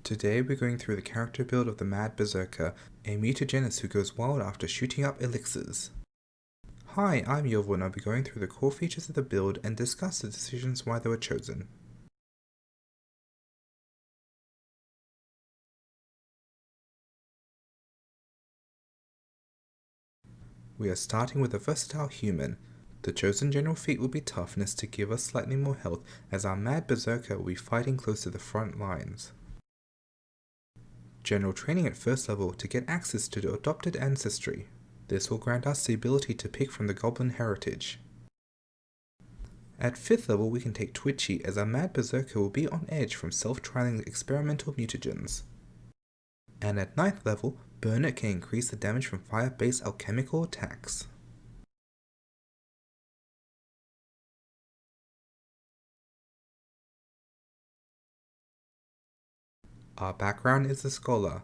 Today we're going through the character build of the Mad Berserker, a mutagenist who goes wild after shooting up elixirs. Hi, I'm Yovo and I'll be going through the core features of the build and discuss the decisions why they were chosen. We are starting with a versatile human. The chosen general feat will be toughness to give us slightly more health, as our Mad Berserker will be fighting close to the front lines. General training at first level to get access to the adopted ancestry. This will grant us the ability to pick from the goblin heritage. At 5th level we can take Twitchy, as our Mad Berserker will be on edge from self-trialing experimental mutagens. And at 9th level, Burn It can increase the damage from fire-based alchemical attacks. Our background is a scholar.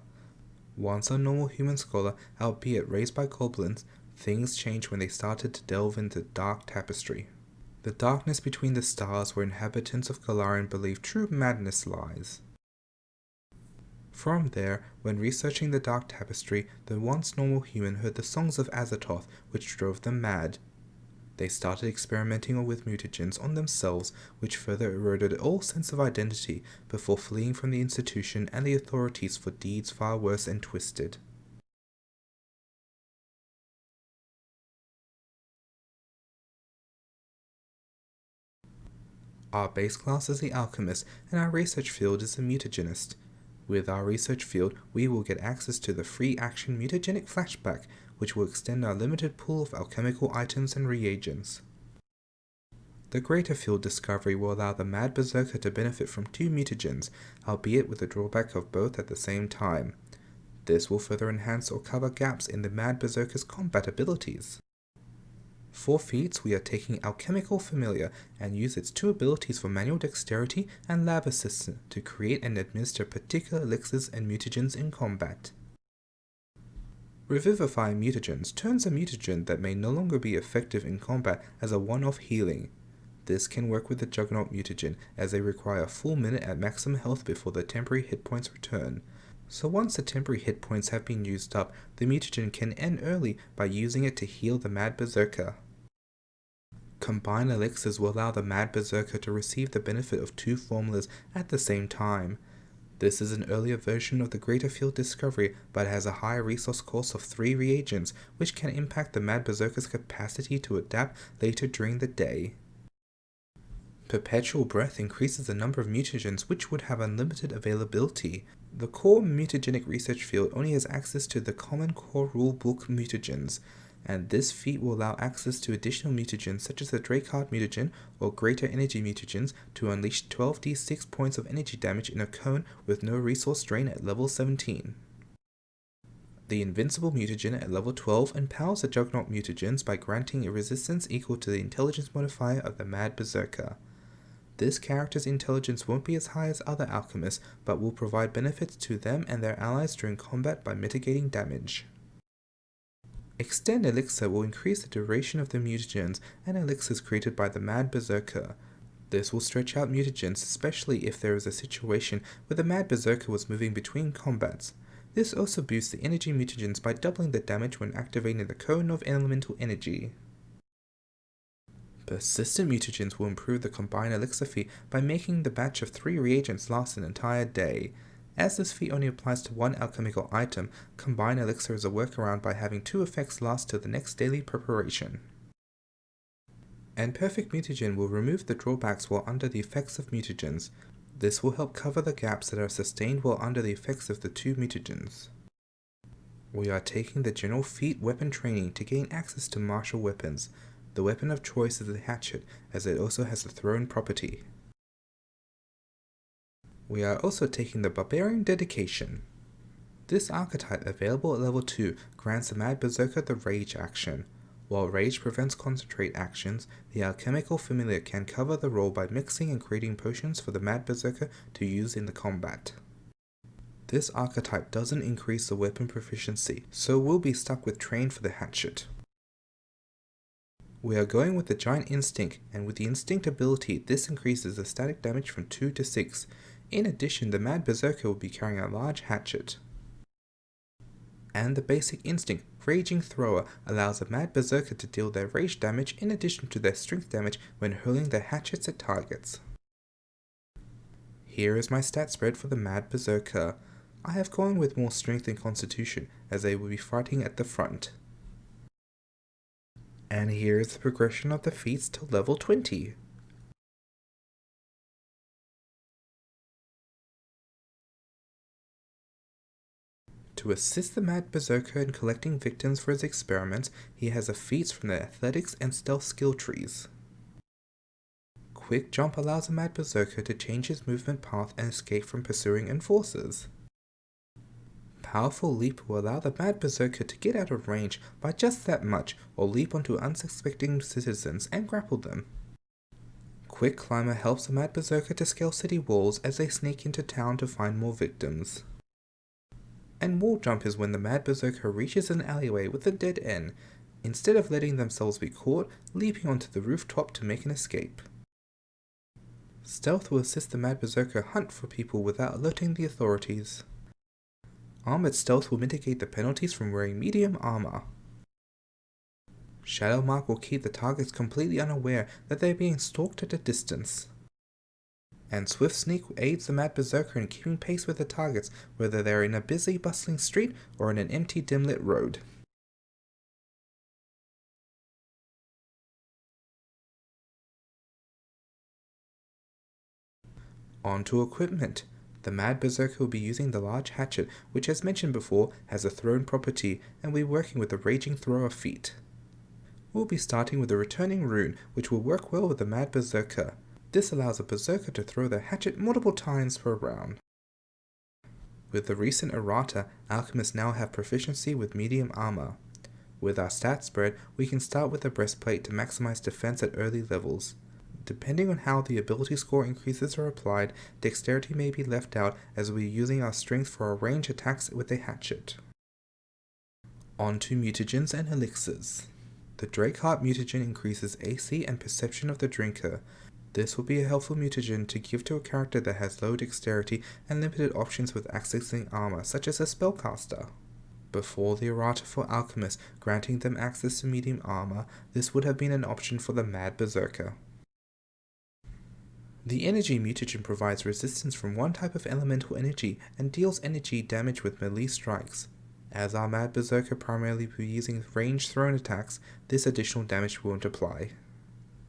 Once a normal human scholar, albeit raised by goblins, things changed when they started to delve into dark tapestry. The darkness between the stars where inhabitants of Galarian believe true madness lies. From there, when researching the dark tapestry, the once normal human heard the songs of Azathoth, which drove them mad. They started experimenting with mutagens on themselves, which further eroded all sense of identity before fleeing from the institution and the authorities for deeds far worse and twisted. Our base class is the Alchemist, and our research field is the mutagenist. With our research field, we will get access to the free action mutagenic flashback, which will extend our limited pool of alchemical items and reagents. The greater field discovery will allow the Mad Berserker to benefit from 2 mutagens, albeit with the drawback of both at the same time. This will further enhance or cover gaps in the Mad Berserker's combat abilities. For feats, we are taking Alchemical Familiar and use its 2 abilities for manual dexterity and lab assistant to create and administer particular elixirs and mutagens in combat. Revivifying mutagens turns a mutagen that may no longer be effective in combat as a one-off healing. This can work with the Juggernaut mutagen, as they require a full minute at maximum health before the temporary hit points return. So once the temporary hit points have been used up, the mutagen can end early by using it to heal the Mad Berserker. Combined elixirs will allow the Mad Berserker to receive the benefit of 2 formulas at the same time. This is an earlier version of the Greater Field discovery, but has a higher resource cost of 3 reagents, which can impact the Mad Berserker's capacity to adapt later during the day. Perpetual Breath increases the number of mutagens which would have unlimited availability. The core mutagenic research field only has access to the common core rulebook mutagens, and this feat will allow access to additional mutagens such as the Drakeheart mutagen or Greater Energy mutagens to unleash 12d6 points of energy damage in a cone with no resource drain at level 17. The Invincible mutagen at level 12 empowers the Juggernaut mutagens by granting a resistance equal to the intelligence modifier of the Mad Berserker. This character's intelligence won't be as high as other alchemists, but will provide benefits to them and their allies during combat by mitigating damage. Extend Elixir will increase the duration of the mutagens and elixirs created by the Mad Berserker. This will stretch out mutagens, especially if there is a situation where the Mad Berserker was moving between combats. This also boosts the energy mutagens by doubling the damage when activating the Cone of Elemental Energy. Persistent mutagens will improve the combined elixir feat by making the batch of 3 reagents last an entire day. As this feat only applies to 1 alchemical item, combined elixir is a workaround by having 2 effects last till the next daily preparation. And Perfect Mutagen will remove the drawbacks while under the effects of mutagens. This will help cover the gaps that are sustained while under the effects of the 2 mutagens. We are taking the general feat weapon training to gain access to martial weapons. The weapon of choice is the hatchet, as it also has the thrown property. We are also taking the Barbarian Dedication. This archetype, available at level 2, grants the Mad Berserker the Rage action. While Rage prevents concentrate actions, the Alchemical Familiar can cover the role by mixing and creating potions for the Mad Berserker to use in the combat. This archetype doesn't increase the weapon proficiency, so we'll be stuck with Train for the hatchet. We are going with the Giant Instinct, and with the Instinct ability, this increases the static damage from 2 to 6. In addition, the Mad Berserker will be carrying a large hatchet. And the basic instinct, Raging Thrower, allows a Mad Berserker to deal their rage damage in addition to their strength damage when hurling their hatchets at targets. Here is my stat spread for the Mad Berserker. I have gone with more strength and constitution, as they will be fighting at the front. And here is the progression of the feats to level 20. To assist the Mad Berserker in collecting victims for his experiments, he has a feats from the Athletics and Stealth skill trees. Quick Jump allows a Mad Berserker to change his movement path and escape from pursuing enforcers. Powerful Leap will allow the Mad Berserker to get out of range by just that much, or leap onto unsuspecting citizens and grapple them. Quick Climber helps the Mad Berserker to scale city walls as they sneak into town to find more victims. And Wall Jump is when the Mad Berserker reaches an alleyway with a dead end, instead of letting themselves be caught, leaping onto the rooftop to make an escape. Stealth will assist the Mad Berserker hunt for people without alerting the authorities. Armored Stealth will mitigate the penalties from wearing medium armor. Shadow Mark will keep the targets completely unaware that they are being stalked at a distance. And Swift Sneak aids the Mad Berserker in keeping pace with the targets, whether they are in a busy, bustling street or in an empty, dim-lit road. On to equipment. The Mad Berserker will be using the large hatchet, which as mentioned before has a thrown property, and will be working with the Raging Thrower feat. We'll be starting with a returning rune, which will work well with the Mad Berserker. This allows a Berserker to throw their hatchet multiple times per round. With the recent errata, Alchemists now have proficiency with medium armor. With our stat spread, we can start with the breastplate to maximize defense at early levels. Depending on how the ability score increases are applied, dexterity may be left out as we're using our strength for our range attacks with a hatchet. On to mutagens and elixirs. The Drakeheart mutagen increases AC and perception of the drinker. This will be a helpful mutagen to give to a character that has low dexterity and limited options with accessing armor, such as a spellcaster. Before the errata for Alchemist granting them access to medium armor, this would have been an option for the Mad Berserker. The Energy mutagen provides resistance from one type of elemental energy and deals energy damage with melee strikes. As our Mad Berserker primarily will be using ranged thrown attacks, this additional damage won't apply.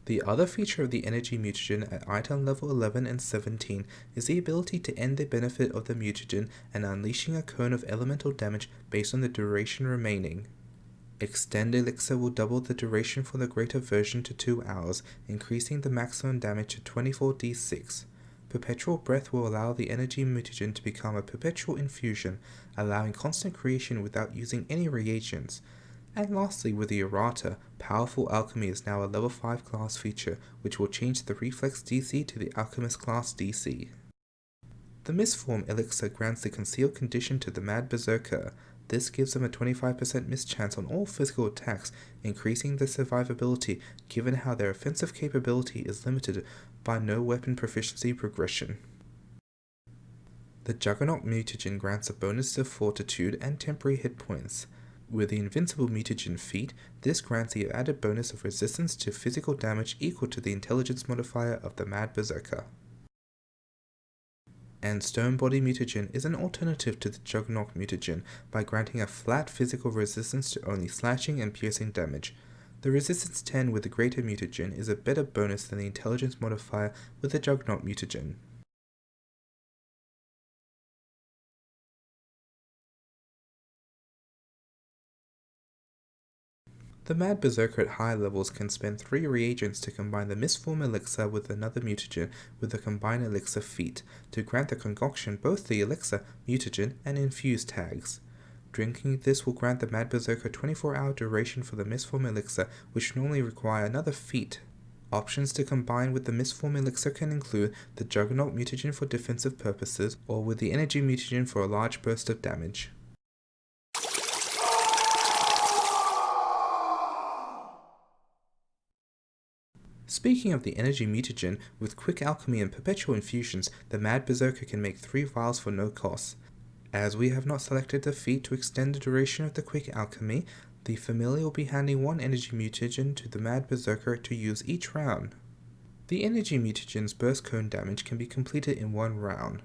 The other feature of the Energy mutagen at item level 11 and 17 is the ability to end the benefit of the mutagen and unleashing a cone of elemental damage based on the duration remaining. Extend Elixir will double the duration for the greater version to 2 hours, increasing the maximum damage to 24d6. Perpetual Breath will allow the Energy mutagen to become a perpetual infusion, allowing constant creation without using any reagents. And lastly, with the errata, Powerful Alchemy is now a level 5 class feature, which will change the Reflex DC to the Alchemist class DC. The Misform Elixir grants the Concealed condition to the Mad Berserker. This gives them a 25% miss chance on all physical attacks, increasing their survivability given how their offensive capability is limited by no weapon proficiency progression. The Juggernaut mutagen grants a bonus to Fortitude and temporary hit points. With the Invincible mutagen feat, this grants the added bonus of resistance to physical damage equal to the intelligence modifier of the Mad Berserker. And Stone Body mutagen is an alternative to the Juggernaut mutagen by granting a flat physical resistance to only slashing and piercing damage. The resistance 10 with the greater mutagen is a better bonus than the intelligence modifier with the Juggernaut mutagen. The Mad Berserker at high levels can spend 3 reagents to combine the Misform Elixir with another mutagen with the Combine Elixir feat, to grant the concoction both the Elixir, mutagen, and infuse tags. Drinking this will grant the Mad Berserker 24-hour duration for the Misform Elixir, which normally require another feat. Options to combine with the Misform Elixir can include the Juggernaut mutagen for defensive purposes, or with the Energy mutagen for a large burst of damage. Speaking of the energy mutagen, with quick alchemy and perpetual infusions, the Mad Berserker can make 3 vials for no cost. As we have not selected the feat to extend the duration of the quick alchemy, the Familiar will be handing 1 energy mutagen to the Mad Berserker to use each round. The energy mutagen's burst cone damage can be completed in 1 round.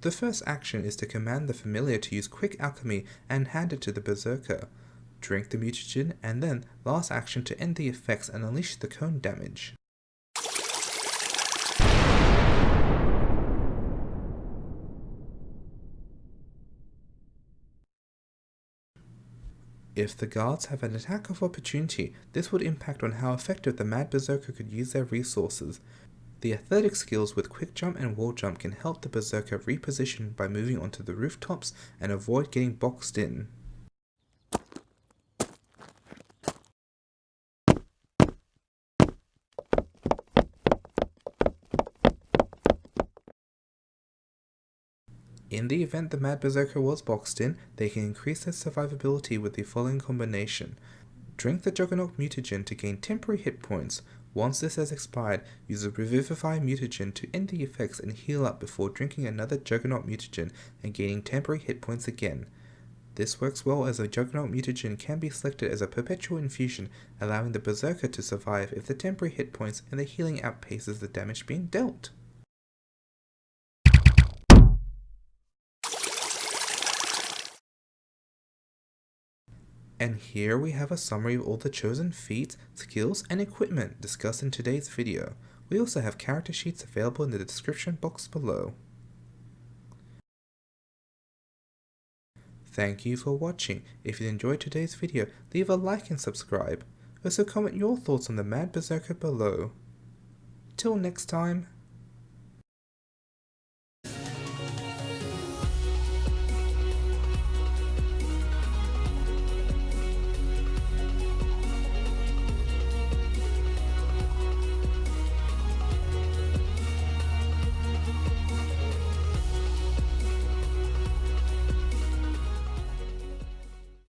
The first action is to command the Familiar to use quick alchemy and hand it to the Berserker. Drink the mutagen, and then last action to end the effects and unleash the cone damage. If the guards have an attack of opportunity, this would impact on how effective the Mad Berserker could use their resources. The athletic skills with quick jump and wall jump can help the Berserker reposition by moving onto the rooftops and avoid getting boxed in. In the event the Mad Berserker was boxed in, they can increase their survivability with the following combination. Drink the Juggernaut mutagen to gain temporary hit points. Once this has expired, use the Revivify mutagen to end the effects and heal up before drinking another Juggernaut mutagen and gaining temporary hit points again. This works well as a Juggernaut mutagen can be selected as a perpetual infusion, allowing the Berserker to survive if the temporary hit points and the healing outpaces the damage being dealt. And here we have a summary of all the chosen feats, skills, and equipment discussed in today's video. We also have character sheets available in the description box below. Thank you for watching. If you enjoyed today's video, leave a like and subscribe. Also comment your thoughts on the Mad Berserker below. Till next time.